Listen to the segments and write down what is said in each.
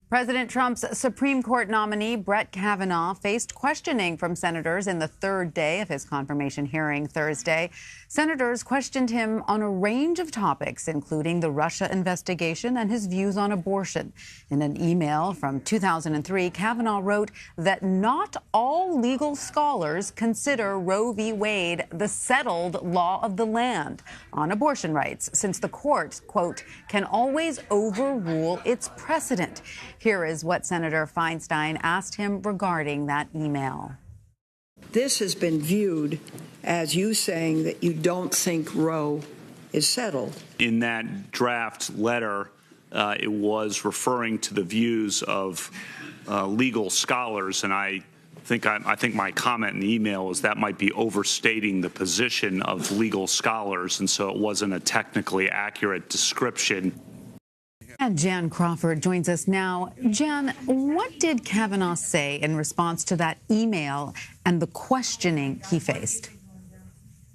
President Trump's Supreme Court nominee, Brett Kavanaugh, faced questioning from senators in the third day of his confirmation hearing Thursday. Senators questioned him on a range of topics, including the Russia investigation and his views on abortion. In an email from 2003, Kavanaugh wrote that not all legal scholars consider Roe v. Wade the settled law of the land on abortion rights, since the court, quote, can always overrule its precedent. Here is what Senator Feinstein asked him regarding that email. This has been viewed as you saying that you don't think Roe is settled. In that draft letter, it was referring to the views of legal scholars, and I think my comment in the email is that might be overstating the position of legal scholars, and so it wasn't a technically accurate description. And Jan Crawford joins us now. Jan, what did Kavanaugh say in response to that email and the questioning he faced?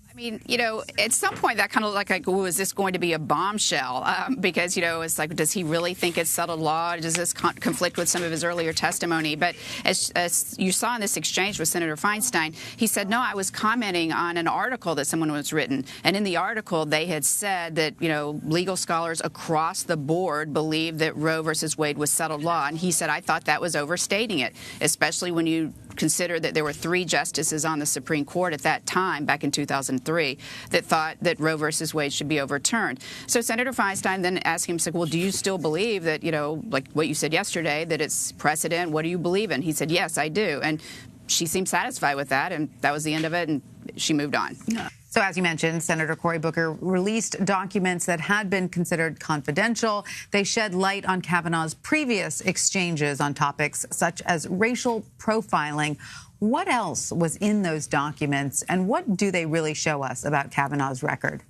I mean, you know, at some point that kind of like, oh, is this going to be a bombshell? Because, you know, it's like, does he really think it's settled law? Does this conflict with some of his earlier testimony? But as you saw in this exchange with Senator Feinstein, he said, no, I was commenting on an article that someone was written. And in the article, they had said that, you know, legal scholars across the board believe that Roe versus Wade was settled law. And he said, I thought that was overstating it, especially when you consider that there were 3 justices on the Supreme Court at that time, back in 2003, that thought that Roe versus Wade should be overturned. So Senator Feinstein then asked him, said, well, do you still believe that, you know, like what you said yesterday, that it's precedent? What do you believe in? He said, yes, I do. And she seemed satisfied with that, and that was the end of it, and she moved on. Yeah. So as you mentioned, Senator Cory Booker released documents that had been considered confidential. They shed light on Kavanaugh's previous exchanges on topics such as racial profiling. What else was in those documents, and what do they really show us about Kavanaugh's record?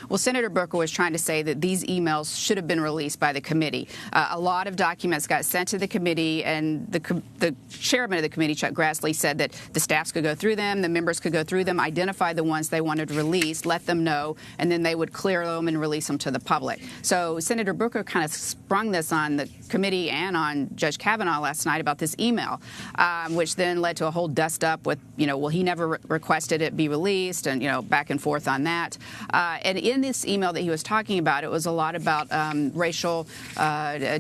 Well, Senator Booker was trying to say that these emails should have been released by the committee. A lot of documents got sent to the committee, and the chairman of the committee, Chuck Grassley, said that the staffs could go through them, the members could go through them, identify the ones they wanted released, let them know, and then they would clear them and release them to the public. So Senator Booker kind of sprung this on the committee and on Judge Kavanaugh last night about this email, which then led to a whole dust-up with, you know, well, he never requested it be released, and, you know, back and forth on that. And in this email that he was talking about, it was a lot about racial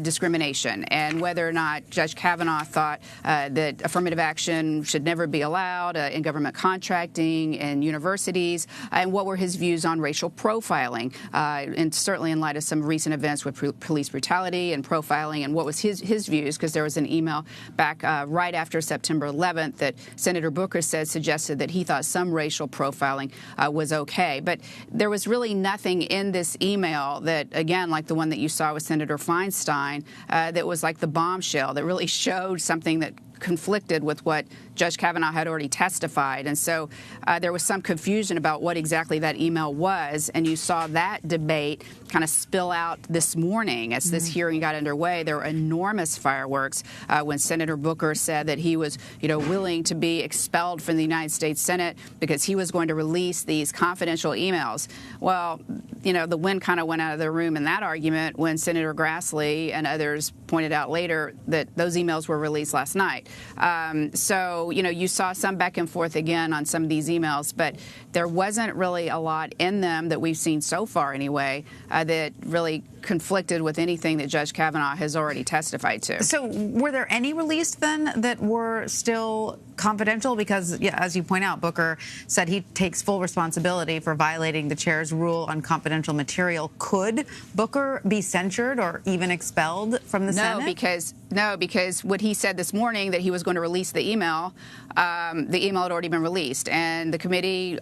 discrimination and whether or not Judge Kavanaugh thought that affirmative action should never be allowed in government contracting and universities, and what were his views on racial profiling, and certainly in light of some recent events with police brutality and profiling, and what was his views, because there was an email back right after September 11th that Senator Booker said suggested that he thought some racial profiling was okay. But there was really nothing in this email that, again, like the one that you saw with Senator Feinstein, that was like the bombshell that really showed something that conflicted with what Judge Kavanaugh had already testified. And so there was some confusion about what exactly that email was, and you saw that debate kind of spill out this morning as this hearing got underway. There were enormous fireworks when Senator Booker said that he was, you know, willing to be expelled from the United States Senate because he was going to release these confidential emails. Well, you know, the wind kind of went out of the room in that argument when Senator Grassley and others pointed out later that those emails were released last night. So, you know, you saw some back and forth again on some of these emails, but there wasn't really a lot in them that we've seen so far anyway that really conflicted with anything that Judge Kavanaugh has already testified to. So were there any released then that were still confidential? Because, yeah, as you point out, Booker said he takes full responsibility for violating the chair's rule on confidential material. Could Booker be censured or even expelled from the Senate? No, because what he said this morning that he was going to release the email had already been released, and the committee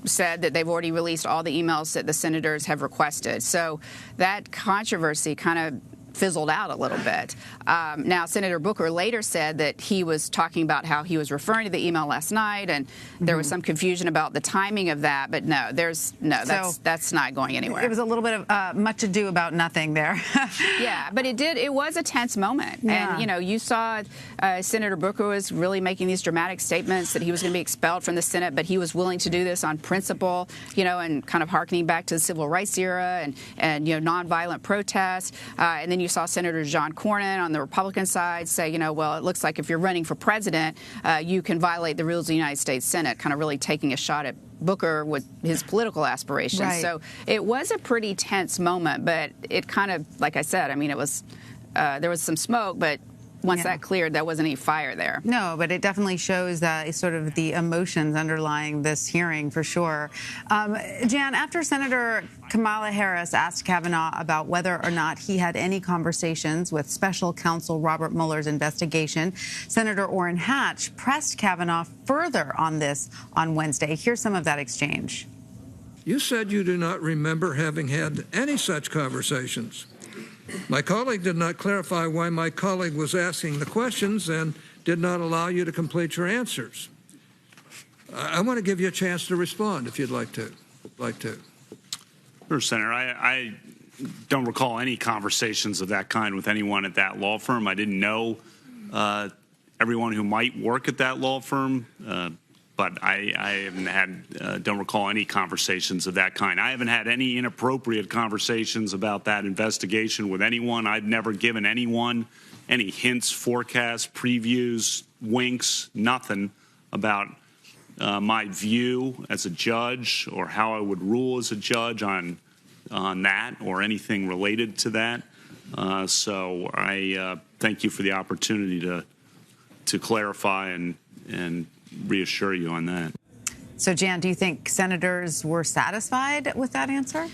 said that they've already released all the emails that the senators have requested. So that controversy kind of fizzled out a little bit. Now, Senator Booker later said that he was talking about how he was referring to the email last night, and there was some confusion about the timing of that. But no, that's not going anywhere. It was a little bit of much ado about nothing there. Yeah, but it was a tense moment. Yeah. And, you know, you saw Senator Booker was really making these dramatic statements that he was going to be expelled from the Senate, but he was willing to do this on principle, you know, and kind of hearkening back to the civil rights era and you know, nonviolent protests. And then you saw Senator John Cornyn on the Republican side say, you know, well, it looks like if you're running for president, you can violate the rules of the United States Senate, kind of really taking a shot at Booker with his political aspirations. Right. So it was a pretty tense moment, but it kind of, like I said, I mean, it was, there was some smoke, but once that cleared, there wasn't any fire there. No, but it definitely shows sort of the emotions underlying this hearing, for sure. Jan, after Senator Kamala Harris asked Kavanaugh about whether or not he had any conversations with special counsel Robert Mueller's investigation, Senator Orrin Hatch pressed Kavanaugh further on this on Wednesday. Here's some of that exchange. You said you do not remember having had any such conversations. My colleague did not clarify why my colleague was asking the questions and did not allow you to complete your answers. I want to give you a chance to respond if you'd like to. Sure, Senator. I don't recall any conversations of that kind with anyone at that law firm. I didn't know everyone who might work at that law firm, but I haven't had, don't recall any conversations of that kind. I haven't had any inappropriate conversations about that investigation with anyone. I've never given anyone any hints, forecasts, previews, winks, nothing about my view as a judge or how I would rule as a judge on that or anything related to that. So I thank you for the opportunity to clarify and reassure you on that. So, Jan, do you think senators were satisfied with that answer?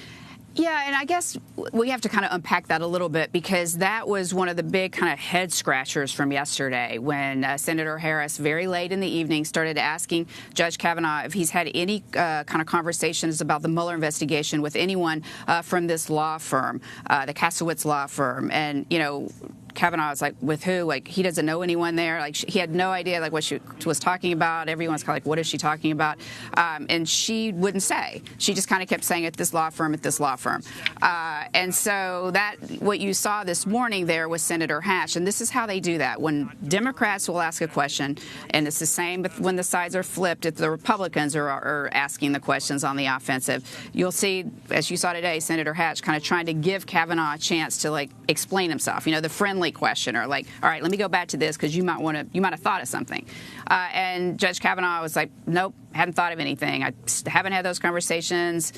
Yeah, and I guess we have to kind of unpack that a little bit, because that was one of the big kind of head scratchers from yesterday when Senator Harris, very late in the evening, started asking Judge Kavanaugh if he's had any kind of conversations about the Mueller investigation with anyone from this law firm, the Kasowitz law firm. And, you know, Kavanaugh was like, with who? Like, he doesn't know anyone there. Like, he had no idea, like, what she was talking about. Everyone's kind of like, what is she talking about? And she wouldn't say. She just kind of kept saying, at this law firm, at this law firm. And so that, what you saw this morning there was Senator Hatch. And this is how they do that. When Democrats will ask a question, and it's the same when the sides are flipped, if the Republicans are asking the questions on the offensive, you'll see, as you saw today, Senator Hatch kind of trying to give Kavanaugh a chance to, like, explain himself. You know, the friendly questioner, like, all right, let me go back to this because you might have thought of something. And Judge Kavanaugh was like, nope, hadn't thought of anything. I haven't had those conversations.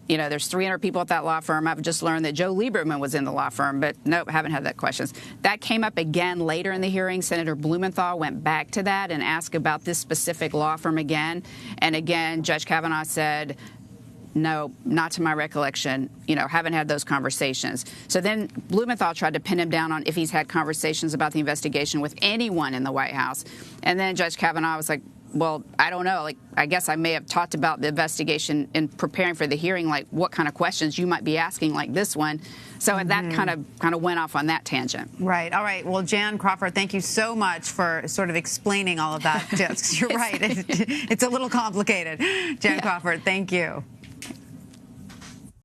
You know, there's 300 people at that law firm. I've just learned that Joe Lieberman was in the law firm, but nope, haven't had that questions. That came up again later in the hearing. Senator Blumenthal went back to that and asked about this specific law firm again. And again, Judge Kavanaugh said, no, not to my recollection, you know, haven't had those conversations. So then Blumenthal tried to pin him down on if he's had conversations about the investigation with anyone in the White House. And then Judge Kavanaugh was like, well, I don't know. Like, I guess I may have talked about the investigation in preparing for the hearing, like what kind of questions you might be asking, like this one. So that kind of went off on that tangent. Right. All right. Well, Jan Crawford, thank you so much for sort of explaining all of that. You're right. It's a little complicated. Jan Crawford, thank you.